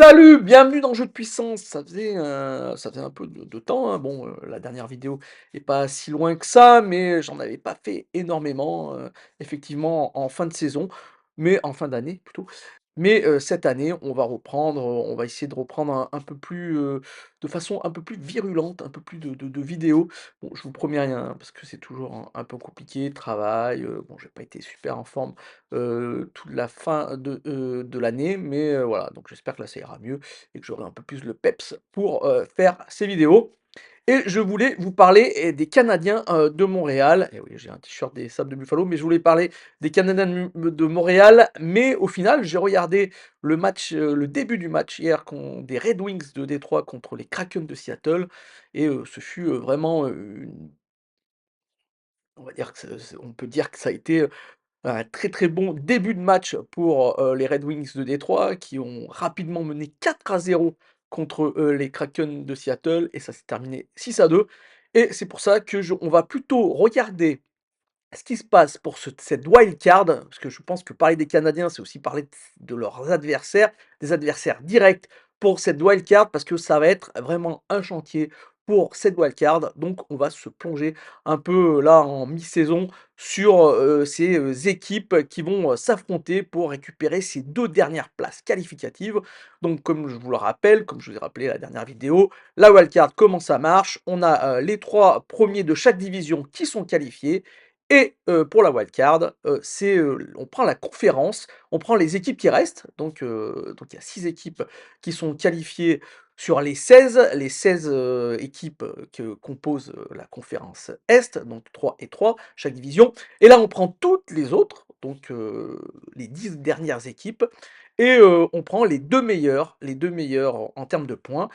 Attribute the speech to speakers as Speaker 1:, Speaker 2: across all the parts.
Speaker 1: Salut, bienvenue dans Jeux de puissance. Ça faisait un peu de temps, hein. Bon, la dernière vidéo est pas si loin que ça, mais j'en avais pas fait énormément, effectivement en fin de saison, mais en fin d'année plutôt. Mais, cette année, on va reprendre, on va essayer de reprendre un peu plus, de façon un peu plus virulente, un peu plus de vidéos. Bon, je vous promets rien, hein, parce que c'est toujours un peu compliqué, travail, bon, j'ai pas été super en forme, toute la fin de l'année, mais, voilà, donc j'espère que là, ça ira mieux et que j'aurai un peu plus le peps pour, faire ces vidéos. Et je voulais vous parler, des Canadiens, de Montréal. Et oui, j'ai un t-shirt des Sables de Buffalo, mais je voulais parler des Canadiens de Montréal. Mais au final, j'ai regardé le début du match hier des Red Wings de Détroit contre les Kraken de Seattle et ce fut, vraiment, on va dire que on peut dire que ça a été, un très, très bon début de match pour, les Red Wings de Détroit qui ont rapidement mené 4-0 contre, les Kraken de Seattle et ça s'est terminé 6-2 et c'est pour ça que je on va plutôt regarder ce qui se passe pour cette wild card, parce que je pense que parler des Canadiens, c'est aussi parler de leurs adversaires, des adversaires directs pour cette wild card, parce que ça va être vraiment un chantier pour cette wild card. Donc, on va se plonger un peu là en mi-saison sur ces équipes qui vont s'affronter pour récupérer ces deux dernières places qualificatives. Donc, comme je vous le rappelle, comme je vous ai rappelé la dernière vidéo, la wild card, comment ça marche? On a les trois premiers de chaque division qui sont qualifiés et pour la wildcard, on prend la conférence, on prend les équipes qui restent, donc il y a 6 équipes qui sont qualifiées sur les seize équipes, que compose, la conférence Est, donc 3 et 3 chaque division et là on prend toutes les autres, donc les 10 dernières équipes et on prend les 2 meilleures en termes de points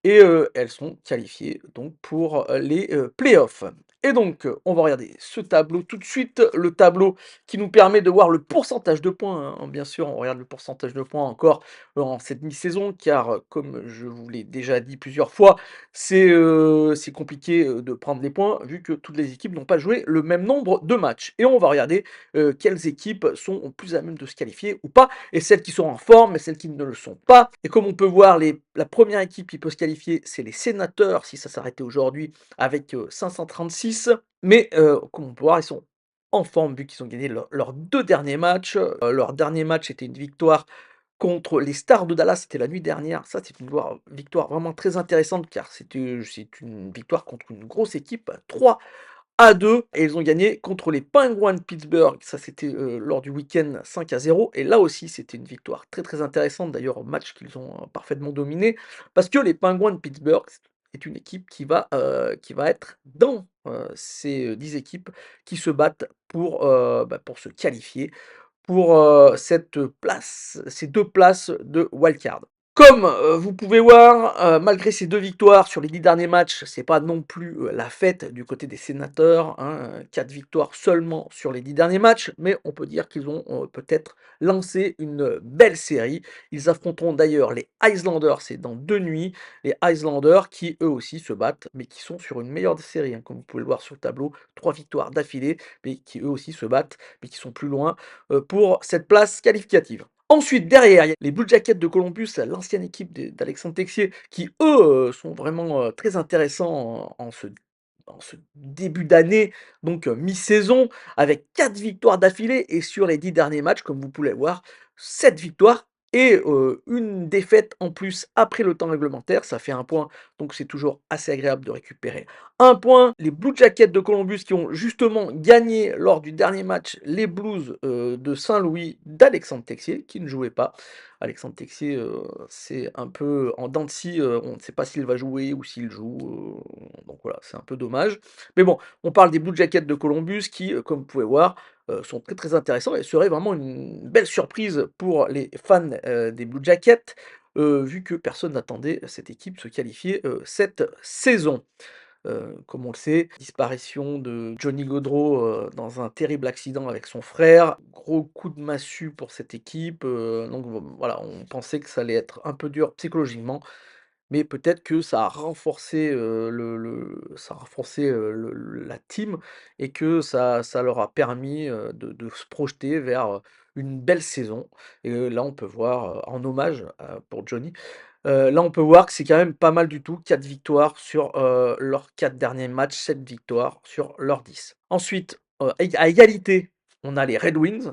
Speaker 1: et elles sont qualifiées donc pour, les, playoffs et donc on va regarder ce tableau tout de suite, le tableau qui nous permet de voir le pourcentage de points, hein, bien sûr, on regarde le pourcentage de points encore en cette mi-saison car, comme je vous l'ai déjà dit plusieurs fois, c'est compliqué, de prendre les points vu que toutes les équipes n'ont pas joué le même nombre de matchs et on va regarder, quelles équipes sont plus à même de se qualifier ou pas et celles qui sont en forme et celles qui ne le sont pas. Et comme on peut voir, la première équipe qui peut se qualifier, c'est les Sénateurs, si ça s'arrêtait aujourd'hui, avec 536. Mais comme on peut voir, ils sont en forme vu qu'ils ont gagné leurs deux derniers matchs. Leur dernier match était une victoire contre les Stars de Dallas, c'était la nuit dernière. Ça, c'est une victoire vraiment très intéressante car c'est une victoire contre une grosse équipe, 3-2 et ils ont gagné contre les Penguins de Pittsburgh. Ça, c'était, lors du week-end 5-0 et là aussi, c'était une victoire très, très intéressante d'ailleurs, match qu'ils ont, parfaitement dominé parce que les Penguins de Pittsburgh est une équipe qui va être dans, ces, 10 équipes qui se battent pour se qualifier pour, ces 2 places de wildcard. Comme, vous pouvez voir, malgré ces 2 victoires sur les 10 derniers matchs, c'est pas non plus, la fête du côté des Sénateurs, hein, 4 victoires seulement sur les 10 derniers matchs, mais on peut dire qu'ils ont, peut-être lancé une belle série. Ils affronteront d'ailleurs les Islanders, c'est dans 2 nuits, les Islanders qui eux aussi se battent, mais qui sont sur une meilleure série, hein, comme vous pouvez le voir sur le tableau, 3 victoires d'affilée, mais qui eux aussi se battent, mais qui sont plus loin, pour cette place qualificative. Ensuite, derrière, il y a les Blue Jackets de Columbus, l'ancienne équipe d'Alexandre Texier, qui eux, sont vraiment, très intéressants en ce début d'année, donc mi-saison, avec 4 victoires d'affilée et sur les 10 derniers matchs, comme vous pouvez le voir, 7 victoires et 1 défaite en plus après le temps réglementaire, ça fait 1 point, donc c'est toujours assez agréable de récupérer 1 point. Les Blue Jackets de Columbus qui ont justement gagné lors du dernier match les Blues, de Saint-Louis d'Alexandre Texier, qui ne jouait pas. Alexandre Texier, c'est un peu en dents de scie, on ne sait pas s'il va jouer ou s'il joue, donc voilà, c'est un peu dommage. Mais bon, on parle des Blue Jackets de Columbus qui, comme vous pouvez voir, sont très, très intéressants et seraient vraiment une belle surprise pour les fans, des Blue Jackets, vu que personne n'attendait cette équipe se qualifier, cette saison. Comme on le sait, disparition de Johnny Gaudreau, dans un terrible accident avec son frère. Gros coup de massue pour cette équipe, donc voilà, on pensait que ça allait être un peu dur psychologiquement, mais peut-être que ça a renforcé, ça a renforcé, la team et que ça leur a permis, de se projeter vers, une belle saison et là on peut voir, en hommage, pour Johnny, là on peut voir que c'est quand même pas mal du tout, 4 victoires sur, leurs 4 derniers matchs, 7 victoires sur leurs 10. Ensuite, à égalité, on a les Red Wings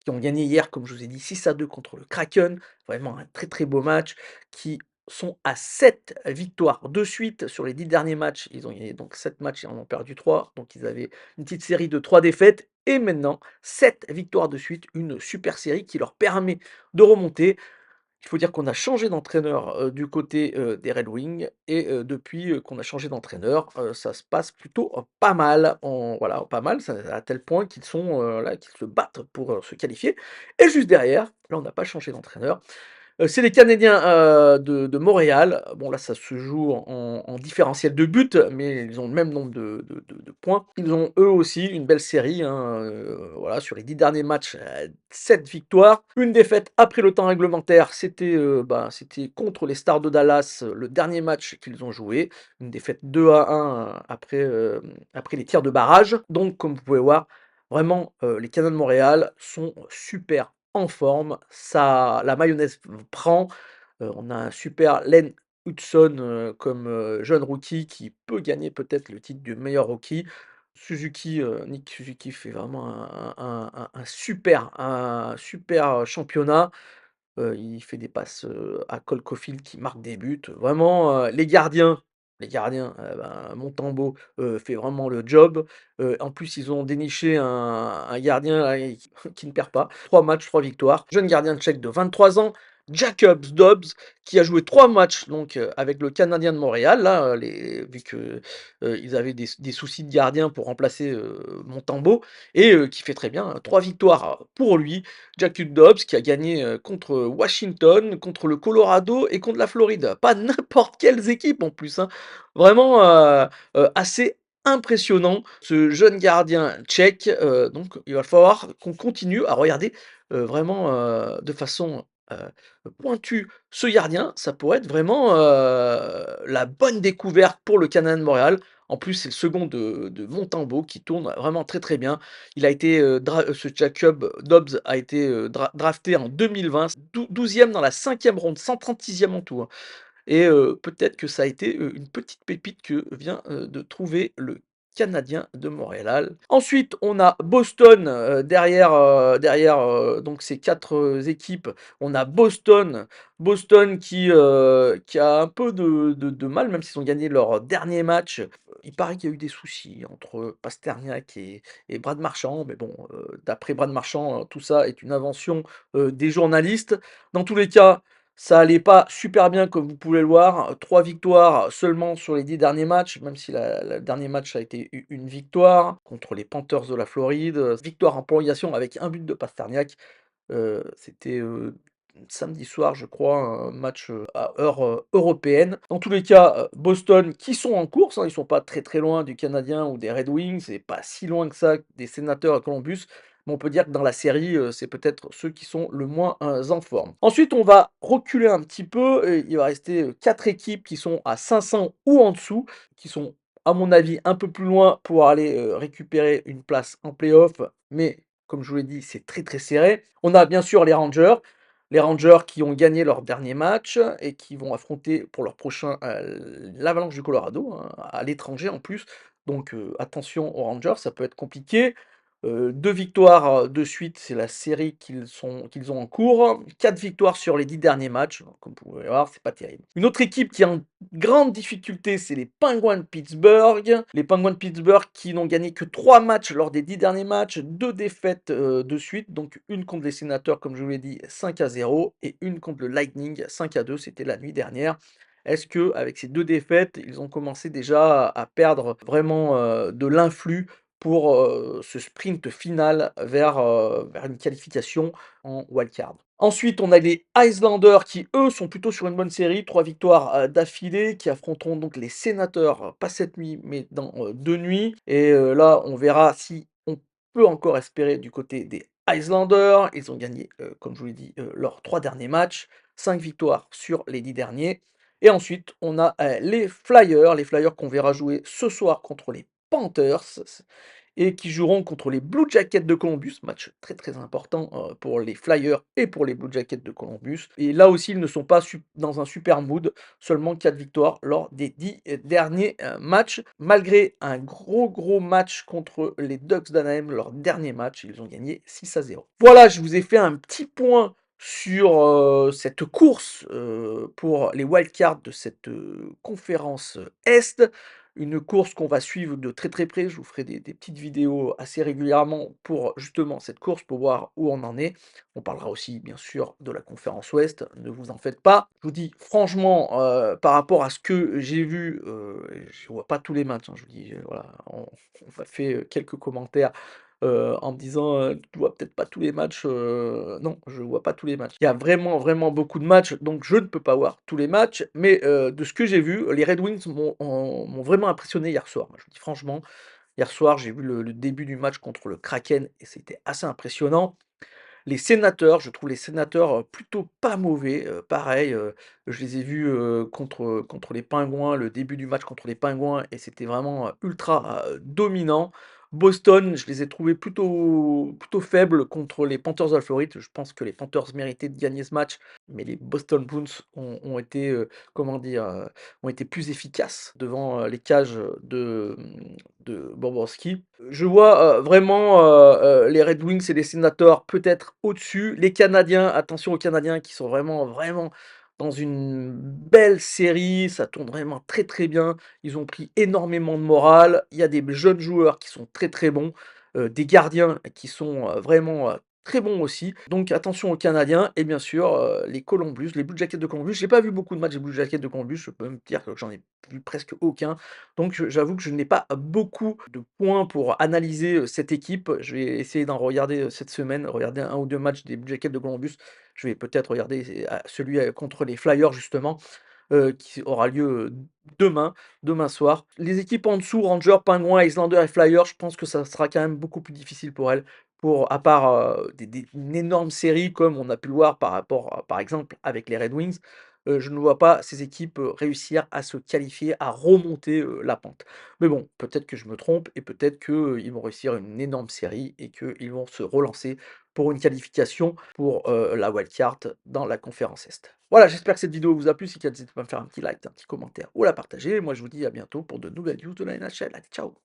Speaker 1: qui ont gagné hier, comme je vous ai dit, 6-2 contre le Kraken. Vraiment un très, très beau match, qui sont à 7 victoires de suite sur les 10 derniers matchs. Ils ont gagné donc 7 matchs et en ont perdu 3. Donc ils avaient une petite série de 3 défaites et maintenant 7 victoires de suite, une super série qui leur permet de remonter. Il faut dire qu'on a changé d'entraîneur, du côté, des Red Wings et depuis, qu'on a changé d'entraîneur, ça se passe plutôt, pas mal. Voilà, pas mal, ça à tel point qu'ils sont, là, qu'ils se battent pour, se qualifier et juste derrière, là, on n'a pas changé d'entraîneur, c'est les Canadiens, de Montréal. Bon là, ça se joue en différentiel de buts, mais ils ont le même nombre de points. Ils ont eux aussi une belle série, hein, voilà, sur les 10 derniers matchs, 7 victoires, une défaite après le temps réglementaire. C'était contre les Stars de Dallas, le dernier match qu'ils ont joué. Une défaite 2-1, après les tirs de barrage. Donc comme vous pouvez voir, vraiment, les Canadiens de Montréal sont super en forme, ça la mayonnaise prend, on a un super Len Hudson, comme, jeune rookie qui peut gagner peut-être le titre du meilleur rookie. Nick Suzuki fait vraiment un super championnat. Il fait des passes, à Cole Caulfield qui marque des buts. Vraiment, les gardiens, Montembeault, fait vraiment le job. En plus, ils ont déniché un gardien là et qui ne perd pas. 3 matchs, 3 victoires. Jeune gardien tchèque de 23 ans, Jacobs Dobbs, qui a joué 3 matchs donc, avec le Canadien de Montréal là, vu que, ils avaient des soucis de gardien pour remplacer, Montembeault et qui fait très bien, 3 victoires pour lui. Jack Dobbs qui a gagné, contre Washington, contre le Colorado et contre la Floride. Pas n'importe quelles équipes en plus, hein. Vraiment, assez impressionnant ce jeune gardien tchèque, donc il va falloir qu'on continue à regarder, vraiment, de façon, pointue ce gardien. Ça pourrait être vraiment, la bonne découverte pour le Canadien de Montréal. En plus, c'est le second de Montembeault qui tourne vraiment très, très bien. Il a été, ce Jacob Dobbs a été, drafté en 2020, 12e dans la 5e ronde, 136e en tout, hein et peut-être que ça a été, une petite pépite que vient, de trouver le Canadien de Montréal. Ensuite, on a Boston, derrière, donc ces 4 équipes, on a Boston qui a un peu de mal, même s'ils ont gagné leur dernier match. Il paraît qu'il y a eu des soucis entre Pasterniak et Brad Marchand, mais bon, d'après Brad Marchand, tout ça est une invention, des journalistes. Dans tous les cas, ça allait pas super bien comme vous pouvez le voir, 3 victoires seulement sur les 10 derniers matchs, même si le dernier match a été une victoire contre les Panthers de la Floride, victoire en prolongation avec un but de Pasterniak. C'était, samedi soir, je crois, un match, à heure, européenne. Dans tous les cas, Boston qui sont en course, hein, ils sont pas très, très loin du Canadien ou des Red Wings et pas si loin que ça des Sénateurs à Columbus, mais on peut dire que dans la série, c'est peut-être ceux qui sont le moins, en forme. Ensuite, on va reculer un petit peu et il va rester, 4 équipes qui sont à 500 ou en dessous, qui sont, à mon avis, un peu plus loin pour aller, récupérer une place en play-off, mais comme je vous l'ai dit, c'est très, très serré. On a bien sûr les Rangers qui ont gagné leur dernier match et qui vont affronter pour leur prochain, l'Avalanche du Colorado, hein, à l'étranger en plus. Donc attention aux Rangers, ça peut être compliqué. 2 victoires, de suite, c'est la série qu'ils ont en cours. 4 victoires sur les 10 derniers matchs, comme vous pouvez voir, c'est pas terrible. Une autre équipe qui est en grande difficulté, c'est les Penguins de Pittsburgh. Les Penguins de Pittsburgh qui n'ont gagné que 3 matchs lors des 10 derniers matchs, 2 défaites, de suite, donc une contre les Sénateurs, comme je vous l'ai dit, 5-0 et une contre le Lightning, 5-2, c'était la nuit dernière. Est-ce que avec ces 2 défaites, ils ont commencé déjà à perdre vraiment, de l'influx pour, ce sprint final vers une qualification en wildcard. Ensuite, on a les Islanders qui, eux, sont plutôt sur une bonne série, 3 victoires, d'affilée, qui affronteront donc les Sénateurs, pas cette nuit, mais dans, 2 nuits et là, on verra si on peut encore espérer du côté des Islanders. Ils ont gagné, comme je vous l'ai dit, leurs 3 derniers matchs, 5 victoires sur les 10 derniers Et ensuite, on a, les Flyers qu'on verra jouer ce soir contre les Panthers et qui joueront contre les Blue Jackets de Columbus. Match très, très important, pour les Flyers et pour les Blue Jackets de Columbus. Et là aussi, ils ne sont pas dans un super mood, seulement 4 victoires lors des 10 derniers, matchs. Malgré un gros, gros match contre les Ducks d'Anaheim, leur dernier match, ils ont gagné 6-0. Voilà, je vous ai fait un petit point sur, cette course, pour les wildcards de cette, conférence, Est. Une course qu'on va suivre de très, très près. Je vous ferai des petites vidéos assez régulièrement pour justement cette course, pour voir où on en est. On parlera aussi bien sûr de la conférence Ouest, ne vous en faites pas. Je vous dis franchement, par rapport à ce que j'ai vu, je vois pas tous les matchs, hein, je vous dis, voilà, on m'a fait, quelques commentaires en me disant, «Tu vois peut-être pas tous les matchs», non, je vois pas tous les matchs. Il y a vraiment, vraiment beaucoup de matchs, donc je ne peux pas voir tous les matchs, mais de ce que j'ai vu, les Red Wings m'ont vraiment impressionné hier soir. Moi, je vous dis franchement, hier soir, j'ai vu le début du match contre le Kraken et c'était assez impressionnant. Les Sénateurs, je trouve les Sénateurs, plutôt pas mauvais, pareil, je les ai vus, contre les Pingouins, le début du match contre les Pingouins et c'était vraiment, ultra, dominant. Boston, je les ai trouvés plutôt faibles contre les Panthers de la Floride. Je pense que les Panthers méritaient de gagner ce match, mais les Boston Bruins ont été, comment dire? Ont été plus efficaces devant, les cages de Bobrovsky. Je vois, vraiment, les Red Wings et les Senators peut-être au-dessus. Les Canadiens, attention aux Canadiens qui sont vraiment, vraiment dans une belle série, ça tourne vraiment très, très bien. Ils ont pris énormément de morale. Il y a des jeunes joueurs qui sont très, très bons, des gardiens qui sont, vraiment, très bons aussi. Donc attention aux Canadiens et bien sûr, les Blue Jackets de Columbus. J'ai pas vu beaucoup de matchs des Blue Jackets de Columbus, je peux même dire que j'en ai vu presque aucun. Donc j'avoue que je n'ai pas beaucoup de points pour analyser, cette équipe. Je vais essayer d'en regarder, cette semaine, regarder un ou 2 matchs des Blue Jackets de Columbus. Je vais peut-être regarder, celui, contre les Flyers justement, qui aura lieu, demain soir. Les équipes en dessous, Rangers, Penguins, Islanders et Flyers, je pense que ça sera quand même beaucoup plus difficile pour elles, à part, une énorme série comme on a pu le voir par rapport par exemple avec les Red Wings, je ne vois pas ces équipes, réussir à se qualifier, à remonter, la pente. Mais bon, peut-être que je me trompe et peut-être qu'ils vont réussir une énorme série et qu'ils vont se relancer pour une qualification pour, la wild card dans la conférence Est. Voilà, j'espère que cette vidéo vous a plu. Si c'est le cas, n'hésitez pas à me faire un petit like, un petit commentaire ou à la partager. Moi, je vous dis à bientôt pour de nouvelles news de la NHL. Allez, ciao!